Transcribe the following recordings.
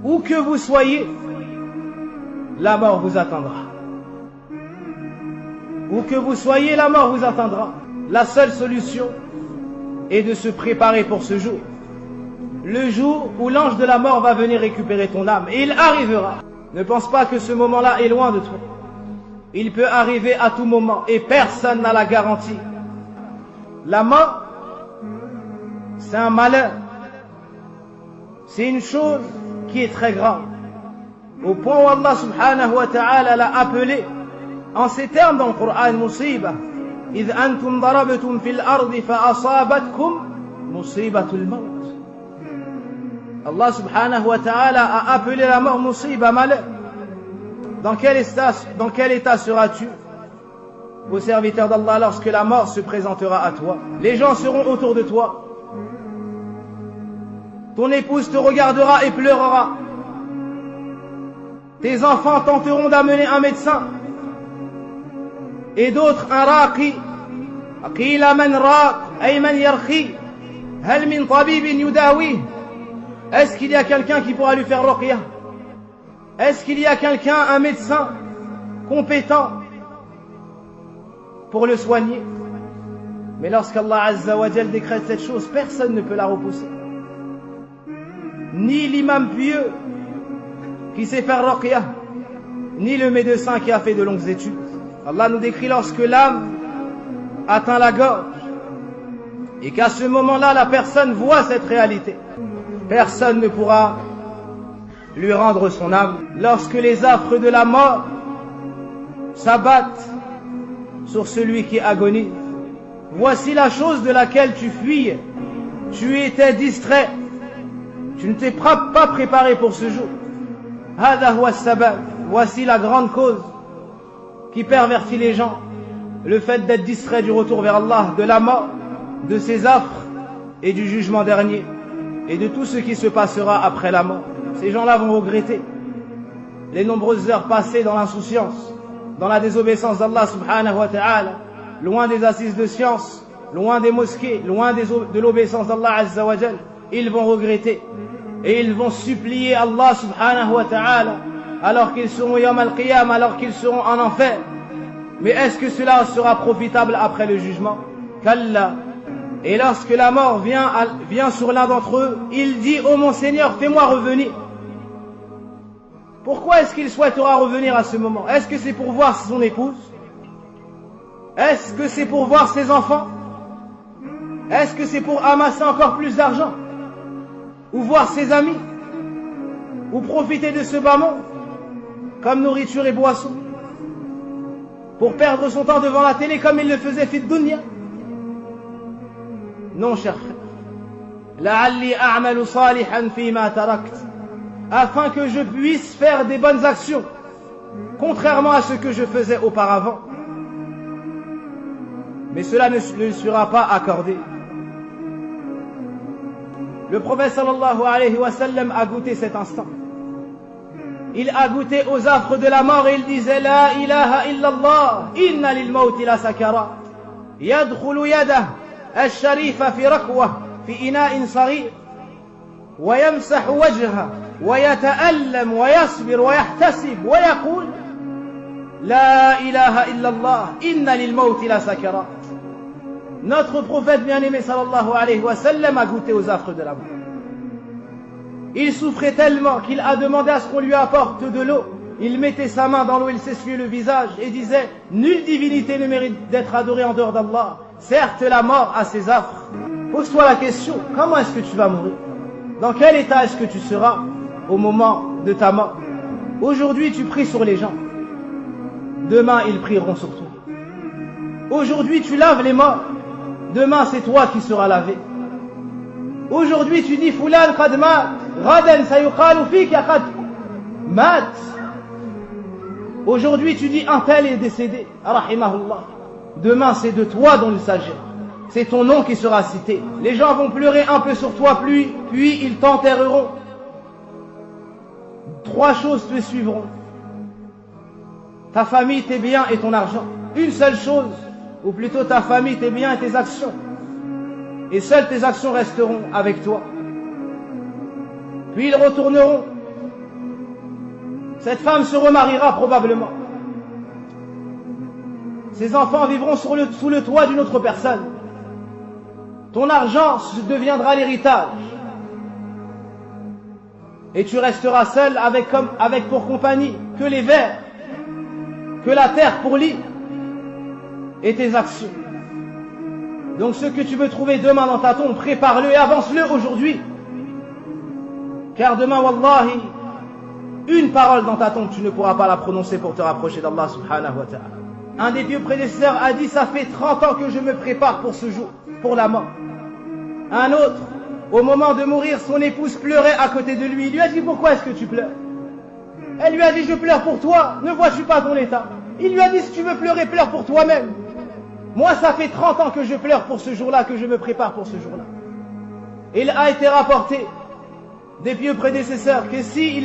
Où que vous soyez, la mort vous attendra. Où que vous soyez, la mort vous attendra. La seule solution est de se préparer pour ce jour. Le jour où l'ange de la mort va venir récupérer ton âme. Et il arrivera. Ne pense pas que ce moment-là est loin de toi. Il peut arriver à tout moment et personne n'a la garantie. La mort, c'est un malheur. C'est une chose qui est très grave. Au point où Allah subhanahu wa ta'ala l'a appelé en ces termes dans le Coran, musiba. إذ أنتم ضربتم في الأرض فأصابتكم مصيبة الموت. Allah subhanahu wa ta'ala a appelé la mort musiba, malheur. Dans quel état seras-tu, ô serviteur d'Allah, lorsque la mort se présentera à toi? Les gens seront autour de toi. Ton épouse te regardera et pleurera. Tes enfants tenteront d'amener un médecin. Et d'autres un raqi. Qila man raq, ay man yarqi. Hal min tabibin yudawi. Est-ce qu'il y a quelqu'un qui pourra lui faire ruqya? Est-ce qu'il y a quelqu'un, un médecin compétent pour le soigner? Mais lorsqu'Allah Azza wa Jal décrète cette chose, personne ne peut la repousser. Ni l'imam pieux qui sait faire ruqya, ni le médecin qui a fait de longues études. Allah nous décrit lorsque l'âme atteint la gorge et qu'à ce moment-là la personne voit cette réalité. Personne ne pourra lui rendre son âme. Lorsque les affres de la mort s'abattent sur celui qui agonise, voici la chose de laquelle tu fuyais. Tu étais distrait. Tu ne t'es pas préparé pour ce jour. Hada huwa sabab. Voici la grande cause qui pervertit les gens. Le fait d'être distrait du retour vers Allah, de la mort, de ses affres et du jugement dernier et de tout ce qui se passera après la mort. Ces gens-là vont regretter les nombreuses heures passées dans l'insouciance, dans la désobéissance d'Allah subhanahu wa ta'ala, loin des assises de science, loin des mosquées, loin de l'obéissance d'Allah azza wa jal. Ils vont regretter et ils vont supplier Allah subhanahu wa ta'ala alors qu'ils seront yawm al-qiyam, alors qu'ils seront en enfer. Mais est-ce que cela sera profitable après le jugement? Kalla. Et lorsque la mort vient sur l'un d'entre eux, il dit: ô mon Seigneur, fais-moi revenir. Pourquoi est-ce qu'il souhaitera revenir à ce moment? Est-ce que c'est pour voir son épouse? Est-ce que c'est pour voir ses enfants? Est-ce que c'est pour amasser encore plus d'argent? Ou voir ses amis? Ou profiter de ce bas monde comme nourriture et boisson? Pour perdre son temps devant la télé comme il le faisait fit dunya? Non, cher frère. La'alli a'malu salihan fima tarakt. Afin que je puisse faire des bonnes actions, contrairement à ce que je faisais auparavant. Mais cela ne sera pas accordé. Le prophète sallallahu alayhi wa sallam a goûté cet instant. Il a goûté aux affres de la mort et il disait: La ilaha illallah, inna lil mawti la sakara. Yadkhulu yadah al-sharifa fi rakwa fi ina'in saghir. ويمسح وجهه ويتألم ويصبر ويحتسب ويقول لا إله إلا الله إن للموت لسكرات. Notre prophète bien-aimé sallallahu alayhi wa sallam a goûté aux affres de la mort. Il souffrait tellement qu'il a demandé à ce qu'on lui apporte de l'eau. Il mettait sa main dans l'eau, il s'essuyait le visage et disait: nulle divinité ne mérite d'être adorée en dehors d'Allah. Certes, la mort a ses affres. Pose-toi la question: comment est-ce que tu vas mourir? Dans quel état est-ce que tu seras au moment de ta mort? Aujourd'hui, tu pries sur les gens. Demain, ils prieront sur toi. Aujourd'hui, tu laves les morts. Demain, c'est toi qui seras lavé. Aujourd'hui, tu dis: Fulan qad mat, ghadan sayuqalu fika qad mat. Aujourd'hui, tu dis: un tel est décédé, rahimahullah. Demain, c'est de toi dont il s'agit. C'est ton nom qui sera cité. Les gens vont pleurer un peu sur toi, puis ils t'enterreront. 3 choses te suivront: ta famille, tes biens et ton argent. Une seule chose, ou plutôt ta famille, tes biens et tes actions. Et seules tes actions resteront avec toi. Puis ils retourneront Cette femme se remariera probablement. Ses enfants vivront sous le toit d'une autre personne. Ton argent deviendra l'héritage. Et tu resteras seul avec pour compagnie que les vers, que la terre pour lit et tes actions. Donc ce que tu veux trouver demain dans ta tombe, prépare-le et avance-le aujourd'hui. Car demain, wallahi, une parole dans ta tombe, tu ne pourras pas la prononcer pour te rapprocher d'Allah subhanahu wa ta'ala. Un des pieux prédécesseurs a dit, ça fait 30 ans que je me prépare pour ce jour, pour la mort. Un autre, au moment de mourir, son épouse pleurait à côté de lui. Il lui a dit, pourquoi est-ce que tu pleures? Elle lui a dit, je pleure pour toi, ne vois-tu pas ton état? Il lui a dit, si tu veux pleurer, pleure pour toi-même. Moi, ça fait 30 ans que je pleure pour ce jour-là, que je me prépare pour ce jour-là. Il a été rapporté des pieux prédécesseurs que si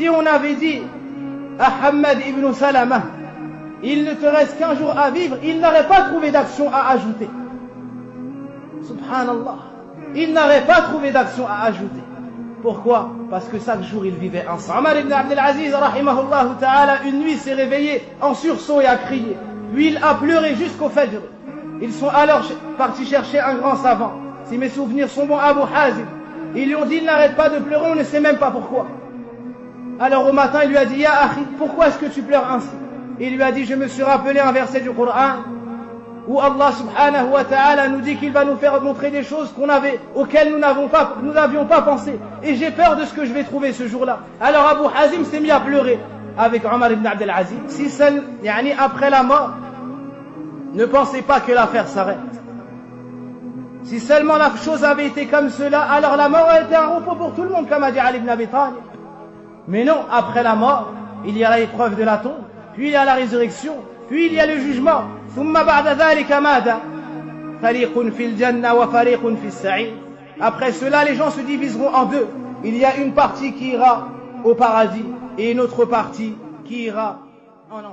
on avait dit à Hamad ibn Salama, il ne te reste qu'un jour à vivre, il n'aurait pas trouvé d'action à ajouter. Subhanallah. Il n'aurait pas trouvé d'action à ajouter. Pourquoi? Parce que chaque jour il vivait ensemble. Omar ibn Abdel Aziz, rahimahullah ta'ala, une nuit s'est réveillé en sursaut et a crié. Puis il a pleuré jusqu'au Fajr. Ils sont alors partis chercher un grand savant. Si mes souvenirs sont bons, Abu Hazim. Ils lui ont dit, il n'arrête pas de pleurer, on ne sait même pas pourquoi. Alors au matin, il lui a dit, Ya Akhi, pourquoi est-ce que tu pleures ainsi? Il lui a dit, je me suis rappelé un verset du Coran où Allah subhanahu wa ta'ala nous dit qu'il va nous faire montrer des choses auxquelles nous n'avions pas pensé. Et j'ai peur de ce que je vais trouver ce jour-là. Alors Abu Hazim s'est mis à pleurer avec Omar ibn Abdel Aziz. Si après la mort, ne pensez pas que l'affaire s'arrête. Si seulement la chose avait été comme cela, alors la mort a été un repos pour tout le monde, comme a dit Ali ibn Abi Talib. Mais non, après la mort, il y a l'épreuve de la tombe, puis il y a la résurrection, puis il y a le jugement. Après cela, les gens se diviseront en deux. Il y a une partie qui ira au paradis et une autre partie qui ira en enfer.